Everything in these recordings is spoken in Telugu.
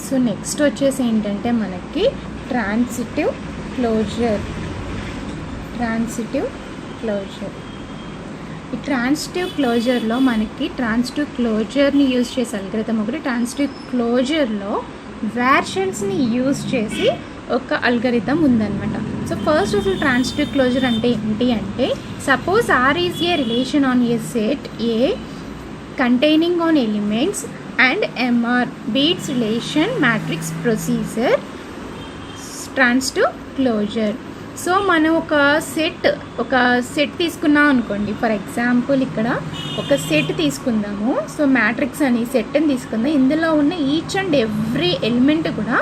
సో నెక్స్ట్ వచ్చేసి ఏంటంటే మనకి ట్రాన్సిటివ్ క్లోజర్. ఈ ట్రాన్సిటివ్ క్లోజర్లో మనకి ట్రాన్సిటివ్ క్లోజర్ని యూజ్ చేసే అల్గరిథం ఒకటి. ట్రాన్సిటివ్ క్లోజర్లో వెర్షన్స్ని యూజ్ చేసి ఒక అల్గరిథం ఉందన్నమాట. So first of all transitive closure అంటే ఏంటి అంటే, suppose R is a relation on a set A containing on elements and MR beats relation matrix procedure transitive closure. So మనం ఒక సెట్ తీసుకున్నాం అనుకోండి. ఫర్ ఎగ్జాంపుల్ ఇక్కడ ఒక సెట్ తీసుకుందాము. సో మ్యాట్రిక్స్ అని సెట్ని తీసుకుందాం. ఇందులో ఉన్న ఈచ్ అండ్ ఎవ్రీ ఎలిమెంట్ కూడా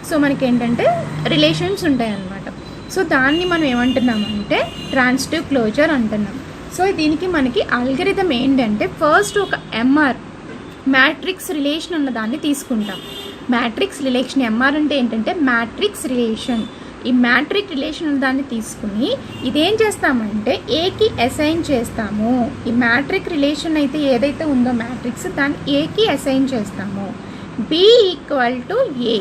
సో మనకి ఏంటంటే రిలేషన్స్ ఉంటాయి అన్నమాట. సో దాన్ని మనం ఏమంటున్నామంటే ట్రాన్సిటివ్ క్లోజర్ అంటున్నాం. సో దీనికి మనకి అల్గరిథం ఏంటంటే, ఫస్ట్ ఒక ఎంఆర్ మ్యాట్రిక్స్ రిలేషన్ ఉన్న దాన్ని తీసుకుంటాం. మ్యాట్రిక్స్ రిలేషన్ ఎంఆర్ అంటే ఏంటంటే మ్యాట్రిక్స్ రిలేషన్. ఈ మ్యాట్రిక్ రిలేషన్ ఉన్న దాన్ని తీసుకుని ఇదేం చేస్తామంటే ఏకి అసైన్ చేస్తాము. ఈ మ్యాట్రిక్ రిలేషన్ అయితే ఏదైతే ఉందో మ్యాట్రిక్స్ దాన్ని ఏకి అసైన్ చేస్తాము. B equal to A.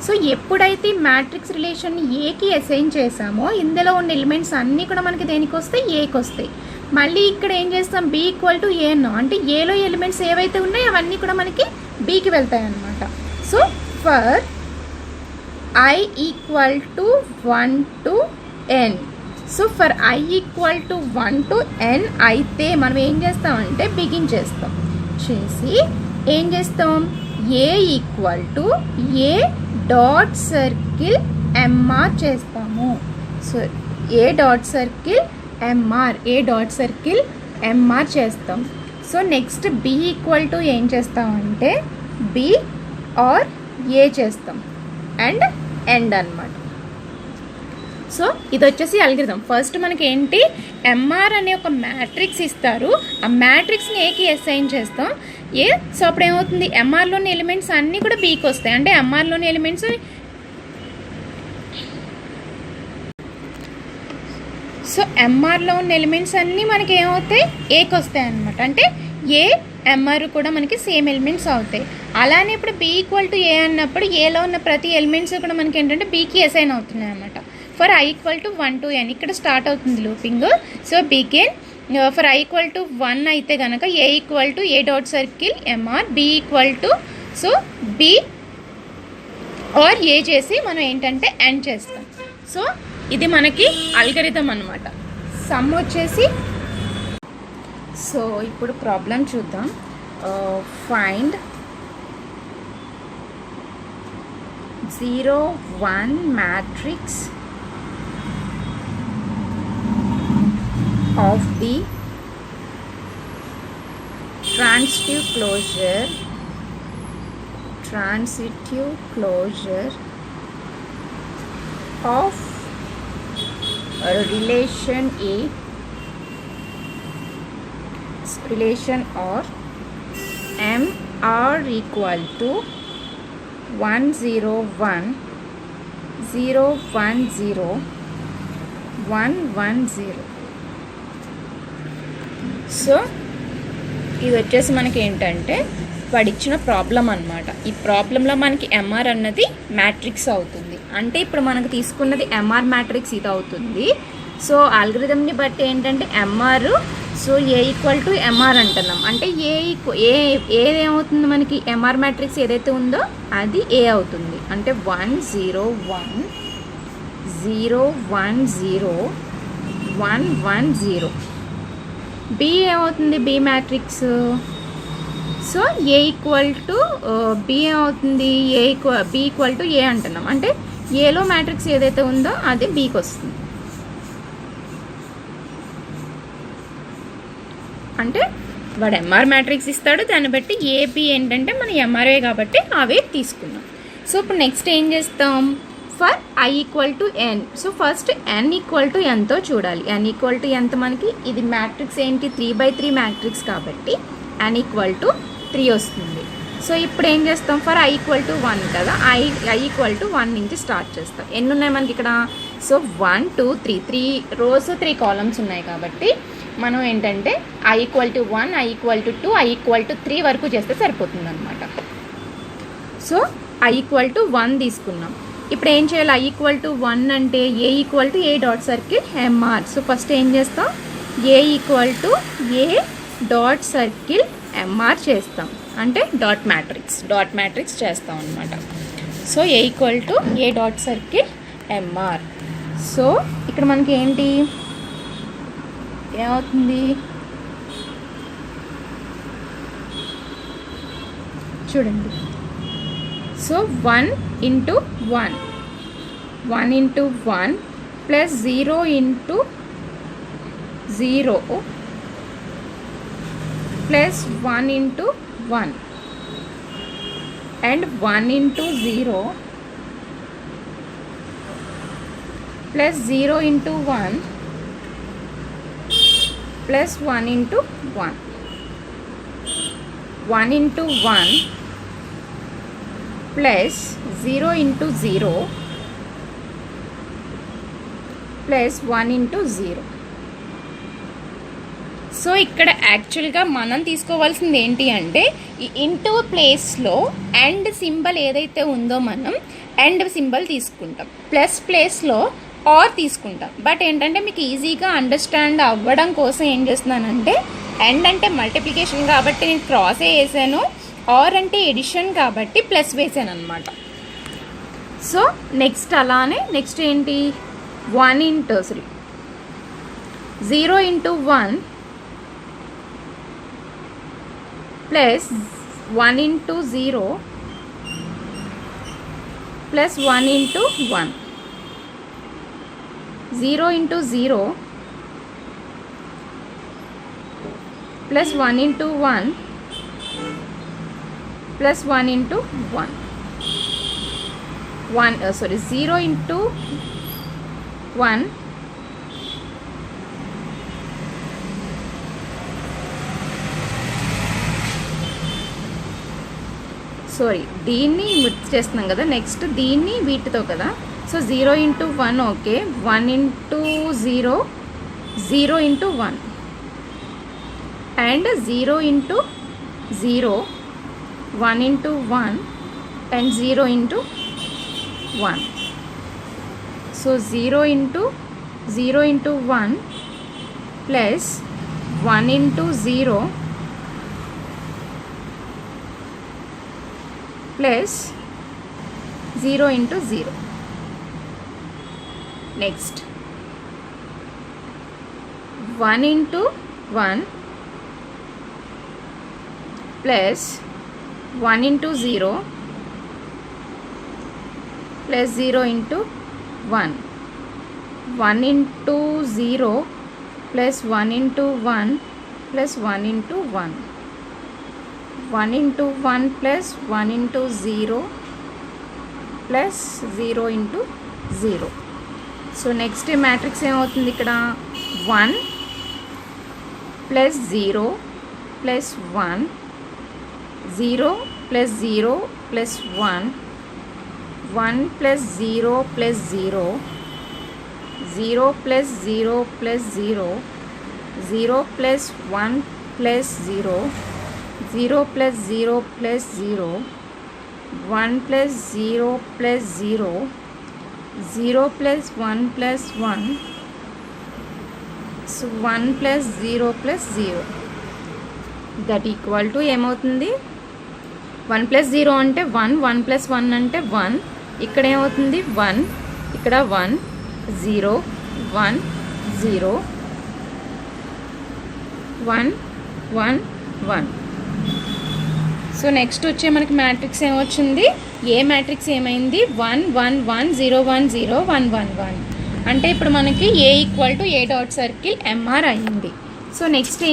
So ఎప్పుడైతే మ్యాట్రిక్స్ రిలేషన్ ఏకి అసైన్ చేసామో ఇందులో ఉన్న ఎలిమెంట్స్ అన్నీ కూడా మనకి దేనికి వస్తాయి, ఏకి వస్తాయి. మళ్ళీ ఇక్కడ ఏం చేస్తాం, బి ఈక్వల్ టు ఏ అన్నాం అంటే ఏలో ఎలిమెంట్స్ ఏవైతే ఉన్నాయో అవన్నీ కూడా మనకి బీకి వెళ్తాయి అన్నమాట. So for I equal to 1 to n. So for I equal to 1 to n అయితే మనం ఏం చేస్తామంటే బిగిన్ చేస్తాం. చేసి ఏం చేస్తాం, A equal to A dot circle MR చేస్తాము. So A dot circle MR చేస్తాం. So next B equal to ఏం చేస్తామంటే బి ఆర్ ఏ చేస్తాం అండ్ ఎండ్ అన్నమాట. సో ఇది వచ్చేసి అల్గరిథం. ఫస్ట్ మనకి ఏంటి, ఎంఆర్ అనే ఒక మ్యాట్రిక్స్ ఇస్తారు. ఆ మ్యాట్రిక్స్ని ఏకి అసైన్ చేస్తాం ఏ. సో అప్పుడు ఏమవుతుంది, ఎంఆర్లోని ఎలిమెంట్స్ అన్నీ కూడా బీకి వస్తాయి. అంటే ఎంఆర్లోని ఎలిమెంట్స్ ఎంఆర్లో ఉన్న ఎలిమెంట్స్ అన్నీ మనకి ఏమవుతాయి, ఏకి వస్తాయి అన్నమాట. అంటే ఏ ఎంఆర్ కూడా మనకి సేమ్ ఎలిమెంట్స్ అవుతాయి. అలానే ఇప్పుడు బి ఈక్వల్ టు ఏ అన్నప్పుడు ఏలో ఉన్న ప్రతి ఎలిమెంట్స్ కూడా మనకి ఏంటంటే బీకి అసైన్ అవుతున్నాయి అన్నమాట. For I equal to 1 to n ఇక్కడ స్టార్ట్ అవుతుంది looping. So begin for I equal to 1 అయితే కనుక A equal to A dot circle MR, B equal to so B R A చేసి మనం ఏంటంటే ఎండ్ చేస్తాం. సో ఇది మనకి అల్గరిథం అనమాట. సమ్ వచ్చేసి సో ఇప్పుడు ప్రాబ్లం చూద్దాం. Find 0, 1 matrix of the transitive closure of relation A, relation or M are equal to 1 0 1 0 1 0 1 1 0. So ఇది వచ్చేసి మనకి ఏంటంటే వాడు ఇచ్చిన ప్రాబ్లం అన్నమాట. ఈ ప్రాబ్లంలో మనకి ఎంఆర్ అన్నది మ్యాట్రిక్స్ అవుతుంది. అంటే ఇప్పుడు మనకు తీసుకున్నది ఎంఆర్ మ్యాట్రిక్స్ ఇది అవుతుంది. సో ఆల్గరిథంని బట్టి ఏంటంటే MR so A equal to MR అంటున్నాం. అంటే ఏదేమవుతుంది మనకి ఎంఆర్ మ్యాట్రిక్స్ ఏదైతే ఉందో అది ఏ అవుతుంది. అంటే 1 0 1 0 1 0 1 1 0. బి ఏమవుతుంది, B matrix. So A equal to B ఏమవుతుంది, బి ఈక్వల్ టు ఏ అంటున్నాం. అంటే ఏలో మ్యాట్రిక్స్ ఏదైతే ఉందో అది బీకి వస్తుంది. అంటే వాడు ఎంఆర్ మ్యాట్రిక్స్ ఇస్తాడు, దాన్ని బట్టి ఏబి ఏంటంటే మన ఎంఆర్ఏ కాబట్టి అవే తీసుకున్నాం. సో ఇప్పుడు నెక్స్ట్ ఏం చేస్తాం, for I equal to N. So first N equal to ఎంతో చూడాలి. ఎన్ ఈక్వల్ టు ఎంత మనకి, ఇది మ్యాట్రిక్స్ ఏంటి 3/3 మ్యాట్రిక్స్ కాబట్టి ఎన్ ఈక్వల్ టు 3 వస్తుంది. సో ఇప్పుడు ఏం చేస్తాం, ఫర్ ఐ ఈక్వల్ టు 1 కదా, ఐ ఈక్వల్ టు 1 నుంచి స్టార్ట్ చేస్తాం. ఎన్ని ఉన్నాయి మనకి ఇక్కడ, సో 1 2 3 రోస్ 3 కాలమ్స్ ఉన్నాయి కాబట్టి మనం ఏంటంటే I equal to 1 I equal to 2 I equal to 3 వరకు చేస్తే సరిపోతుంది అనమాట. సో i ఈక్వల్ టు 1 తీసుకున్నాం. ఇప్పుడు ఏం చేయాలి? i ఈక్వల్ టు 1 అంటే a equal to a dot circle mr. So first ఏం చేస్తాం? a equal to a dot circle mr చేస్తాం, అంటే డాట్ మ్యాట్రిక్స్ చేస్తాం అనమాట. So a equal to a dot circle mr. So ఇక్కడ మనకి ఏంటి ఏమవుతుంది చూడండి. So 1 into 1 plus 0 into 0 plus 1 into 1 and 1 into 0 plus 0 into 1 plus 1 into 1 1 into 1 plus 0 into 0 plus 1 into 0. So ఇక్కడ యాక్చువల్గా మనం తీసుకోవాల్సింది ఏంటి అంటే ఈ ఇంటూ ప్లేస్లో అండ్ సింబల్ ఏదైతే ఉందో మనం అండ్ సింబల్ తీసుకుంటాం, ప్లస్ ప్లేస్లో ఆర్ తీసుకుంటాం. బట్ ఏంటంటే మీకు ఈజీగా అండర్స్టాండ్ అవ్వడం కోసం ఏం చేస్తున్నానంటే అండ్ అంటే మల్టిప్లికేషన్ కాబట్టి నేను క్రాసే వేసాను, ఆర్ అంటే ఎడిషన్ కాబట్టి ప్లస్ వేసాను అనమాట. సో నెక్స్ట్ అలానే నెక్స్ట్ ఏంటి 0 into 1 plus 1 into 0 plus 1 into 1 0 into 0 plus 1 into 1 plus 1 into 0 into 1 దీన్ని మిక్స్ చేస్తున్నాం కదా, నెక్స్ట్ దీన్ని వీటితో కదా. So 0 into 1 okay, 1 into 0 0 into 1 and 0 into 0 1 into 1 and 0 into 1. So 0 into 1 plus 1 into 0 plus 0 into 0. Next 1 into 1 plus 1 into 0 plus 0 into 1 1 into 0 plus 1 into 1 plus 1 into 1 1 into 1 plus 1 into 0 plus 0 into 0. So next matrix ఏమవుతుంది ఇక్కడ 1 plus 0 plus 1 0 plus 0 plus 1 1 plus 0 plus 0 0 plus 0 plus 0 0 plus 1 plus 0 0 plus 0 plus 0 1 plus 0 plus 0 0 plus 1 plus 1 so 1 plus 0 plus 0 that equal to ఏమవుతుంది 1 ప్లస్ 0 అంటే 1 1 ప్లస్ 1 అంటే 1. ఇక్కడ ఏమవుతుంది 1 ఇక్కడ 1 0 1 0 1 1 1. సో నెక్స్ట్ వచ్చే మనకి మ్యాట్రిక్స్ ఏమొచ్చింది, ఏ మ్యాట్రిక్స్ ఏమైంది 1 1 1 0 1 0 1 1 1. అంటే ఇప్పుడు మనకి A equal to A dot circle MR అయింది. సో నెక్స్ట్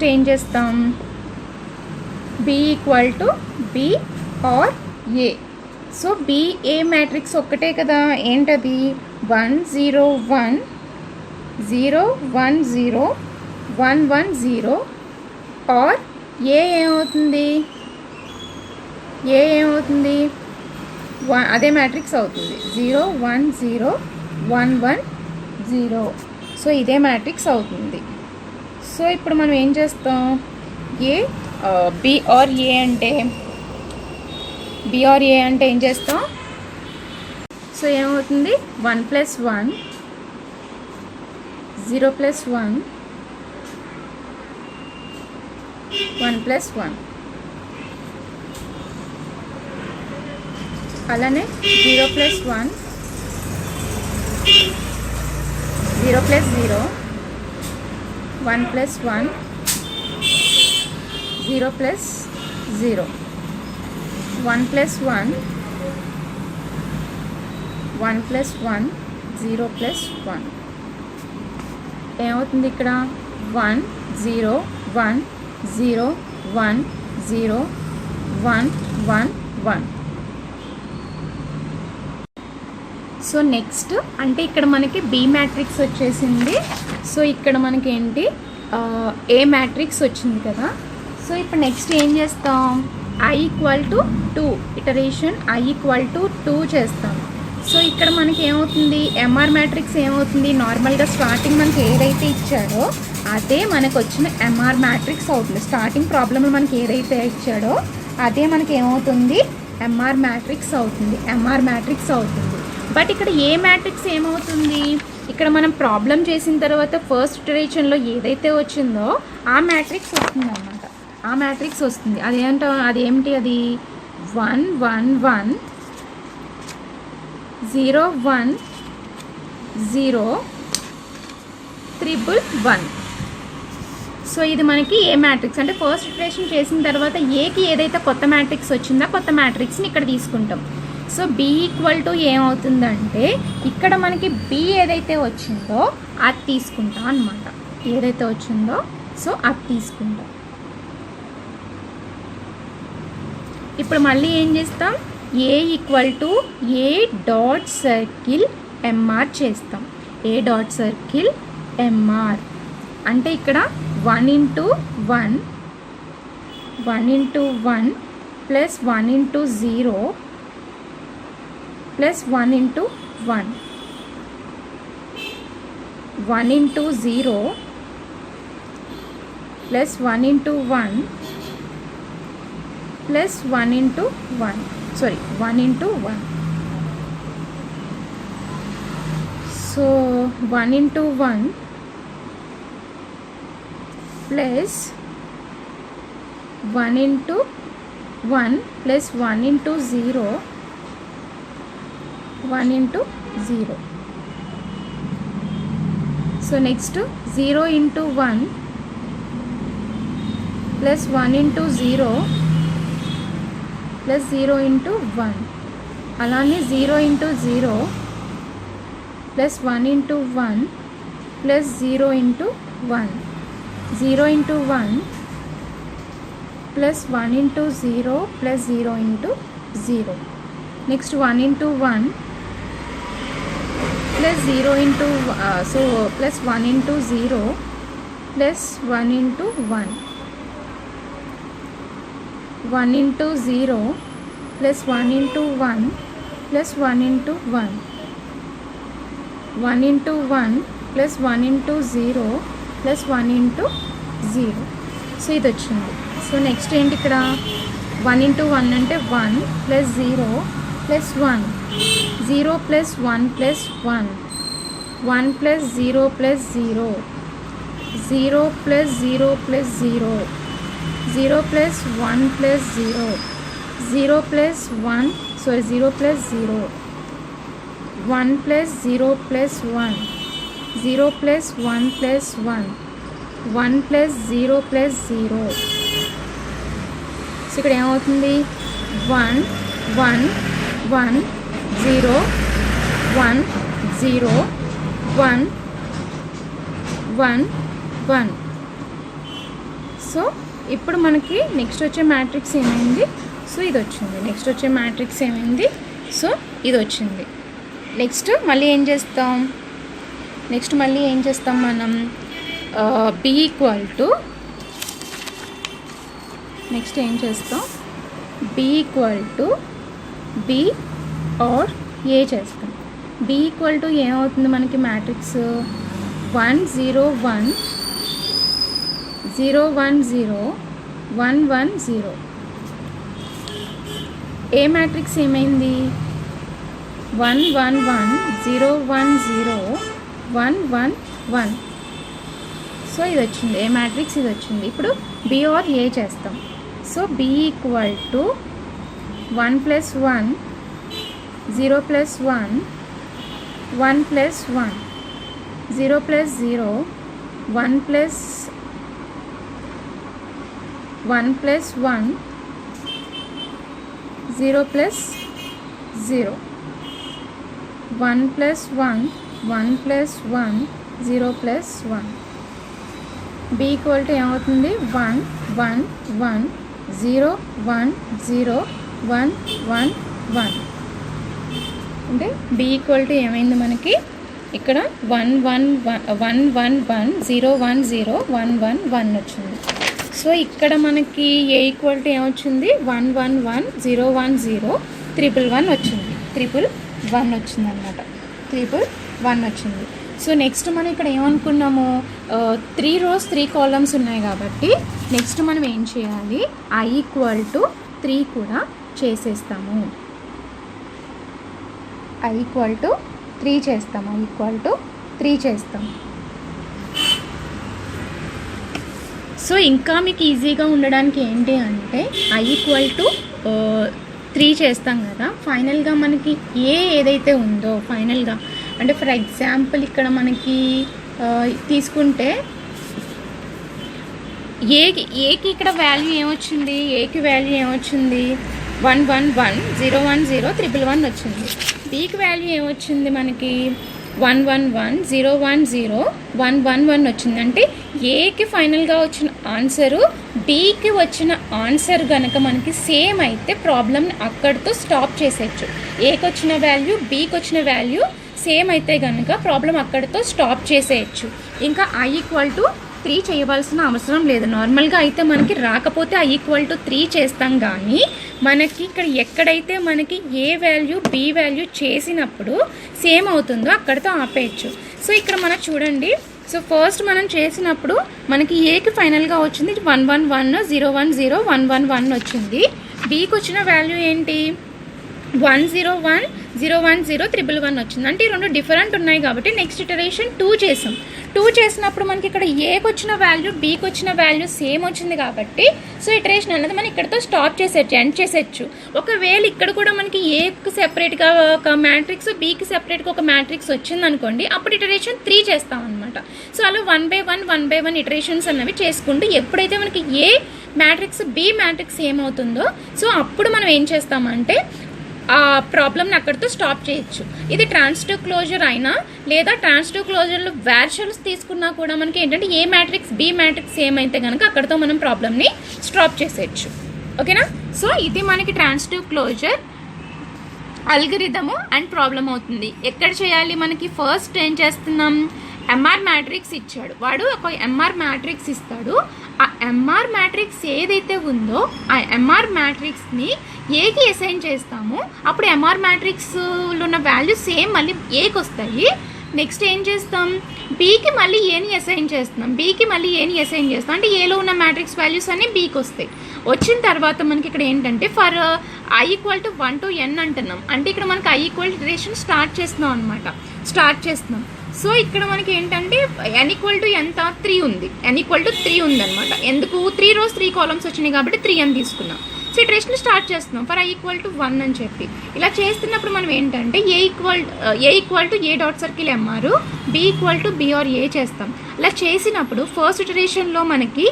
ఏం చేస్తాం B equal to B R A. So B A matrix ఒక్కటే కదా, ఏంటది 1 0 1 0 1 0 1 1 0 ఆర్ ఏ ఏమవుతుంది అదే మ్యాట్రిక్స్ అవుతుంది 0 1 0 1 1 0. సో ఇదే మ్యాట్రిక్స్ అవుతుంది. సో ఇప్పుడు మనం ఏం చేస్తాం ఏ బి ఆర్ ఏ అంటే బి ఆర్ ఏ అంటే ఏం చేస్తాం? సో ఏమవుతుంది 1 + 1 0 + 1 1 + 1 అలానే 0 + 1 0 + 0 1 + 1 0 + 0 1 + 1 1 + 1 0 + 1 ఏమవుతుంది ఇక్కడ 1 0 1 0 1 0 1 1 1. సో నెక్స్ట్ అంటే ఇక్కడ మనకి బి మ్యాట్రిక్స్ వచ్చేసింది. సో ఇక్కడ మనకి ఏంటి ఏ మ్యాట్రిక్స్ వచ్చింది కదా. సో ఇప్పుడు నెక్స్ట్ ఏం చేస్తాం? I = 2 ఇటరేషన్ I = 2 చేస్తాం. సో ఇక్కడ మనకి ఏమవుతుంది? ఎంఆర్ మ్యాట్రిక్స్ ఏమవుతుంది? నార్మల్గా స్టార్టింగ్ మనకి ఏదైతే ఇచ్చాడో అదే మనకు వచ్చిన ఎంఆర్ మ్యాట్రిక్స్ అవుతుంది. స్టార్టింగ్ ప్రాబ్లంలో మనకి ఏదైతే ఇచ్చాడో అదే మనకి ఏమవుతుంది? ఎంఆర్ మ్యాట్రిక్స్ అవుతుంది. ఎంఆర్ మ్యాట్రిక్స్ అవుతుంది. బట్ ఇక్కడ ఏ మ్యాట్రిక్స్ ఏమవుతుంది? ఇక్కడ మనం ప్రాబ్లం చేసిన తర్వాత ఫస్ట్ ఇటరేషన్లో ఏదైతే వచ్చిందో ఆ మ్యాట్రిక్స్ వస్తుంది అన్నమాట. ఆ మ్యాట్రిక్స్ వస్తుంది. అదేమిటి? అది 1 1 1 0 1 0 3 1. సో ఇది మనకి ఏ మ్యాట్రిక్స్ అంటే ఫస్ట్ ఇటరేషన్ చేసిన తర్వాత ఏకి ఏదైతే కొత్త మ్యాట్రిక్స్ వచ్చిందో కొత్త మ్యాట్రిక్స్ని ఇక్కడ తీసుకుంటాం. సో బి = ఏమవుతుందంటే ఇక్కడ మనకి బి ఏదైతే వచ్చిందో అది తీసుకుంటాం అన్నమాట. ఏదైతే వచ్చిందో సో అది తీసుకుంటాం. ఇప్పుడు మళ్ళీ ఏం చేస్తాం? ఏ = ఏ డాట్ సర్కిల్ ఎంఆర్ చేస్తాం. ఏ డాట్ సర్కిల్ ఎంఆర్ అంటే ఇక్కడ 1 × 1 1 × 1 + 1 × 0 + 1 × 1 1 × 0 + 1 × 1 + 1 × 1 సారీ 1 × 1. సో 1 × 1 + 1 × 1 + 1 × 0 1 × 0. సో నెక్స్ట్ 0 × 1 + 1 × 0 + 0 × 1 అలానే 0 × 0 + 1 × 1 + 0 × 1 0 × 1 + 1 × 0 + 0 × 0 నెక్స్ట్ 1 × 1 + 0 × so + 1 × 0 + 1 × 1 1 × 0 + 1 × 1 + 1 × 1 1 × 1 + 1 × 0 + 1 × 0. సో ఇది వచ్చింది. సో నెక్స్ట్ ఏంటి ఇక్కడ 1 × 1 అంటే 1 + 0 + 1 0 + 1 + 1 1 + 0 + 0 0 + 0 + 0 0 + 1 + 0 0 + 1 sorry 0 + 0 1 + 0 + 1 0 + 1 + 1 1 + 0 + 0. సో ఇక్కడ ఏమవుతుంది 1 1 1 0 1 0 1 1 1. సో ఇప్పుడు మనకి నెక్స్ట్ వచ్చే మ్యాట్రిక్స్ ఏమైంది? సో ఇది వచ్చింది. నెక్స్ట్ వచ్చే మ్యాట్రిక్స్ ఏమైంది? సో ఇది వచ్చింది. నెక్స్ట్ మళ్ళీ ఏం చేస్తాం? మనం బి = నెక్స్ట్ ఏం చేస్తాం? బి = బి ఆర్ ఏ చేస్తాం. బి = ఏమవుతుంది మనకి మ్యాట్రిక్స్ 1 0 1 0 1 0 1 1 0 ఏ మ్యాట్రిక్స్ ఏమైంది 1 1 1 0 1 0 1 1 1. సో ఇది వచ్చింది ఏ మ్యాట్రిక్స్, ఇది వచ్చింది. ఇప్పుడు బి ఆర్ ఏ చేస్తాం. So B equal to 1 + 1 0 + 1 1 + 1 0 + 0 1 + 1 + 1 0 + 0 1 + 1 1 + 1 0 + 1. B equal to ఏమవుతుంది 1 1 1 0 1 0 1 1 1. అంటే బి ఈక్వల్ టు ఏమైంది మనకి ఇక్కడ 1 1 1 1 1 0 1 0 1 1 1 వచ్చింది. సో ఇక్కడ మనకి ఏ ఈక్వల్ టు ఏమొచ్చింది 1 1 1 0 1 0 1 వచ్చింది. 1 వచ్చింది అనమాట. 1 వచ్చింది. సో నెక్స్ట్ మనం ఇక్కడ ఏమనుకున్నాము 3 rows 3 columns ఉన్నాయి కాబట్టి నెక్స్ట్ మనం ఏం చేయాలి I = 3 కూడా చేసేస్తాము. I = 3 చేస్తాము. I = 3 చేస్తాం. సో ఇంకా మీకు ఈజీగా ఉండడానికి ఏంటి అంటే I = 3 చేస్తాం కదా, ఫైనల్గా మనకి ఏదైతే ఉందో ఫైనల్గా అంటే ఫర్ ఎగ్జాంపుల్ ఇక్కడ మనకి తీసుకుంటే ఏకి ఇక్కడ వాల్యూ ఏమొచ్చింది, ఏకి వాల్యూ ఏమొచ్చింది 1 1 1 0 1 0 1 వచ్చింది. బీకి వాల్యూ ఏమొచ్చింది మనకి 1 1 1 0 1 0 1 1 1 వచ్చింది. అంటే ఏకి ఫైనల్గా వచ్చిన ఆన్సరు బీకి వచ్చిన ఆన్సర్ కనుక మనకి సేమ్ అయితే ప్రాబ్లమ్ని అక్కడితో స్టాప్ చేసేయచ్చు. ఏకి వచ్చిన వాల్యూ బీకి వచ్చిన వాల్యూ సేమ్ అయితే కనుక ప్రాబ్లం అక్కడితో స్టాప్ చేసేయచ్చు. ఇంకా I = 3 చేయవలసిన అవసరం లేదు. నార్మల్గా అయితే మనకి రాకపోతే I = 3 చేస్తాం, కానీ మనకి ఇక్కడ ఎక్కడైతే మనకి ఏ వాల్యూ బి వాల్యూ చేసినప్పుడు సేమ్ అవుతుందో అక్కడితో ఆపేయచ్చు. సో ఇక్కడ మనం చూడండి, సో ఫస్ట్ మనం చేసినప్పుడు మనకి ఏకి ఫైనల్గా వచ్చింది 1 1 1 0 1 0 1 1 1 వచ్చింది. బీకి వచ్చిన వాల్యూ ఏంటి 1 0 1 0 1 0 1 వచ్చింది. అంటే ఈ రెండు డిఫరెంట్ ఉన్నాయి కాబట్టి నెక్స్ట్ ఇటరేషన్ 2 చేసాం. 2 చేసినప్పుడు మనకి ఇక్కడ ఏకి వచ్చిన వాల్యూ బీకి వచ్చిన వాల్యూ సేమ్ వచ్చింది కాబట్టి సో ఇటరేషన్ అనేది మనం ఇక్కడతో స్టాప్ చేసేయచ్చు, ఎండ్ చేసేయచ్చు. ఒకవేళ ఇక్కడ కూడా మనకి ఏకి సెపరేట్గా ఒక మ్యాట్రిక్స్ బీకి సెపరేట్గా ఒక మ్యాట్రిక్స్ వచ్చింది అనుకోండి, అప్పుడు ఇటరేషన్ 3 చేస్తాం అనమాట. సో అలా 1 by 1 ఇటరేషన్స్ అనేవి చేసుకుంటూ ఎప్పుడైతే మనకి ఏ మ్యాట్రిక్స్ బి మ్యాట్రిక్స్ ఏమవుతుందో సో అప్పుడు మనం ఏం చేస్తామంటే ఆ ప్రాబ్లమ్ని అక్కడితో స్టాప్ చేయొచ్చు. ఇది ట్రాన్సిటివ్ క్లోజర్ అయినా లేదా ట్రాన్సిటివ్ క్లోజర్లో వేర్షన్స్ తీసుకున్నా కూడా మనకి ఏంటంటే ఏ మ్యాట్రిక్స్ బి మ్యాట్రిక్స్ ఏమైతే కనుక అక్కడితో మనం ప్రాబ్లమ్ని స్టాప్ చేసేయచ్చు. ఓకేనా? సో ఇది మనకి ట్రాన్సిటివ్ క్లోజర్ అల్గరిథము అండ్ ప్రాబ్లం అవుతుంది. ఎక్కడ చేయాలి మనకి ఫస్ట్ ఏం చేస్తున్నాం ఎంఆర్ మ్యాట్రిక్స్ ఇచ్చాడు, వాడు ఒక ఎంఆర్ మ్యాట్రిక్స్ ఇస్తాడు. ఆ ఎంఆర్ మ్యాట్రిక్స్ ఏదైతే ఉందో ఆ ఎంఆర్ మ్యాట్రిక్స్ని ఏకి అసైన్ చేస్తాము. అప్పుడు ఎంఆర్ మ్యాట్రిక్స్లో ఉన్న వాల్యూ సేమ్ మళ్ళీ ఏకి వస్తాయి. నెక్స్ట్ ఏం చేస్తాం బీకి మళ్ళీ ఏని అసైన్ చేస్తున్నాం, బీకి మళ్ళీ ఏని అసైన్ చేస్తాం. అంటే ఏలో ఉన్న మ్యాట్రిక్స్ వాల్యూస్ అన్నీ బీకి వస్తాయి. వచ్చిన తర్వాత మనకి ఇక్కడ ఏంటంటే ఫర్ I = 1 to n అంటున్నాం. అంటే ఇక్కడ మనకి I = ఇటరేషన్ స్టార్ట్ చేస్తున్నాం. సో ఇక్కడ మనకి ఏంటంటే n = ఎంత 3 ఉంది, n = 3 ఉందన్నమాట. ఎందుకు 3 rows 3 columns వచ్చినాయి కాబట్టి 3 అని తీసుకున్నాం. సో ఇటరేషన్ స్టార్ట్ చేస్తున్నాం ఫర్ I = 1 అని చెప్పి. ఇలా చేస్తున్నప్పుడు మనం ఏంటంటే A = A dot circle MR, B = B or A చేస్తాం. అలా చేసినప్పుడు ఫస్ట్ ఇటరేషన్లో మనకి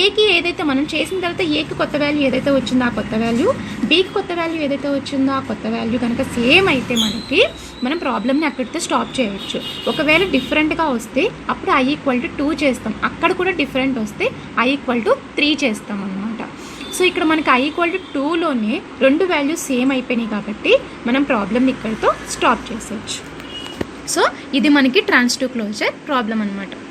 ఏకి ఏదైతే మనం చేసిన తర్వాత ఏకి కొత్త వాల్యూ ఏదైతే వచ్చిందో ఆ కొత్త వాల్యూ, బీకి కొత్త వాల్యూ ఏదైతే వచ్చిందో ఆ కొత్త వాల్యూ కనుక సేమ్ అయితే మనకి మనం ప్రాబ్లమ్ని అక్కడితో స్టాప్ చేయొచ్చు. ఒకవేళ డిఫరెంట్గా వస్తే అప్పుడు I = 2 చేస్తాం. అక్కడ కూడా డిఫరెంట్ వస్తే I = 3 చేస్తాం అన్నమాట. సో ఇక్కడ మనకి I = 2లోనే రెండు వాల్యూస్ సేమ్ అయిపోయినాయి కాబట్టి మనం ప్రాబ్లమ్ని ఇక్కడితో స్టాప్ చేసేయచ్చు. సో ఇది మనకి ట్రాన్సిటివ్ క్లోజర్ ప్రాబ్లం అన్నమాట.